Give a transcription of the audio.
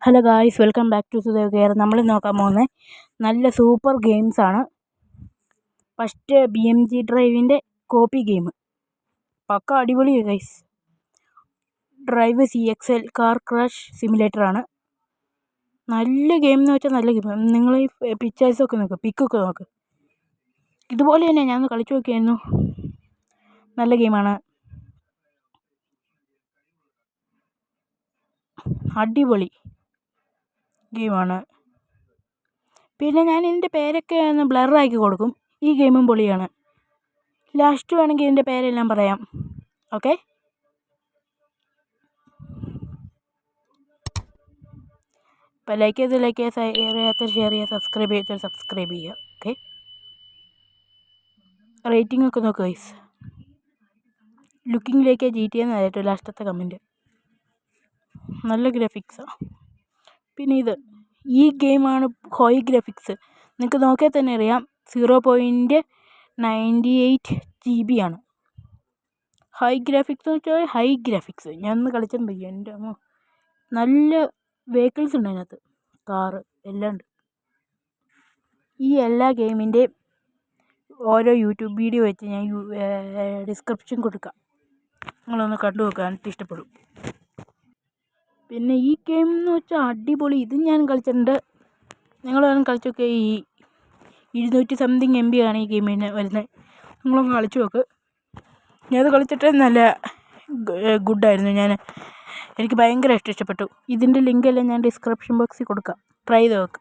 Hello guys, welcome back to Sudev care. നമ്മൾ നോക്കാൻ പോകുന്നത് നല്ല സൂപ്പർ ഗെയിംസാണ്. ഫസ്റ്റ് BMG ഡ്രൈവിൻ്റെ കോപ്പി ഗെയിം പക്ക അടിപൊളി guys. Drive CXL car crash സിമുലേറ്ററാണ്. നല്ല ഗെയിം എന്ന് വെച്ചാൽ നല്ല ഗെയിം. നിങ്ങൾ ഈ പിക്ചേഴ്സൊക്കെ നോക്ക്, പിക്കൊക്കെ നോക്ക്. ഇതുപോലെ തന്നെ ഞാൻ കളിച്ചു നോക്കിയായിരുന്നു. നല്ല ഗെയിമാണ്, അടിപൊളി ഗെയിമാണ്. പിന്നെ ഞാൻ ഇതിൻ്റെ പേരൊക്കെ ഒന്ന് ബ്ലറാക്കി കൊടുക്കും. ഈ ഗെയിമും പൊളിയാണ്. ലാസ്റ്റ് വേണമെങ്കിൽ ഇതിൻ്റെ പേരെല്ലാം പറയാം. ഓക്കെ, ഇപ്പോൾ ലൈക്ക് ചെയ്യുക, ഷെയർ ചെയ്യുക, സബ്സ്ക്രൈബ് ചെയ്യുക. ഓക്കെ, റേറ്റിംഗ് ഒക്കെ നോക്കുക ഗൈസ്. ലുക്കിങ്ങിലേക്ക് GTA എന്നായിട്ട് ലാസ്റ്റത്തെ കമൻറ്റ്. നല്ല ഗ്രാഫിക്സാണ്. പിന്നെ ഈ ഗെയിമാണ് ഹൈ ഗ്രാഫിക്സ്. നിങ്ങൾക്ക് നോക്കിയാൽ തന്നെ അറിയാം, 0.98 GB ആണ്. ഹൈ ഗ്രാഫിക്സ് എന്ന് വെച്ചാൽ ഹൈ ഗ്രാഫിക്സ്. ഞാൻ ഒന്ന് കളിച്ചിട്ടുണ്ട്. എൻ്റെ അമ്മ, നല്ല വെഹിക്കിൾസ് ഉണ്ട് അതിനകത്ത്, കാറ് എല്ലാം ഉണ്ട്. ഈ എല്ലാ ഗെയിമിൻ്റെയും ഓരോ യൂട്യൂബ് വീഡിയോ വെച്ച് ഞാൻ ഡിസ്ക്രിപ്ഷൻ കൊടുക്കാം. നിങ്ങളൊന്ന് കണ്ടു നോക്കുക, എനിക്ക് ഇഷ്ടപ്പെടും. പിന്നെ ഈ ഗെയിം എന്ന് വെച്ചാൽ അടിപൊളി. ഇത് ഞാൻ കളിച്ചിട്ടുണ്ട്. നിങ്ങൾ വേണം കളിച്ചു നോക്കുക. ഈ 200 സംതിങ് MB ആണ് ഈ ഗെയിമിന് വരുന്നത്. നിങ്ങളൊന്ന് കളിച്ചു നോക്ക്. ഞാനത് കളിച്ചിട്ട് നല്ല ഗുഡായിരുന്നു. എനിക്ക് ഭയങ്കര ഇഷ്ടപ്പെട്ടു. ഇതിൻ്റെ ലിങ്കെല്ലാം ഞാൻ ഡിസ്ക്രിപ്ഷൻ ബോക്സിൽ കൊടുക്കാം. ട്രൈ ചെയ്ത് നോക്ക്.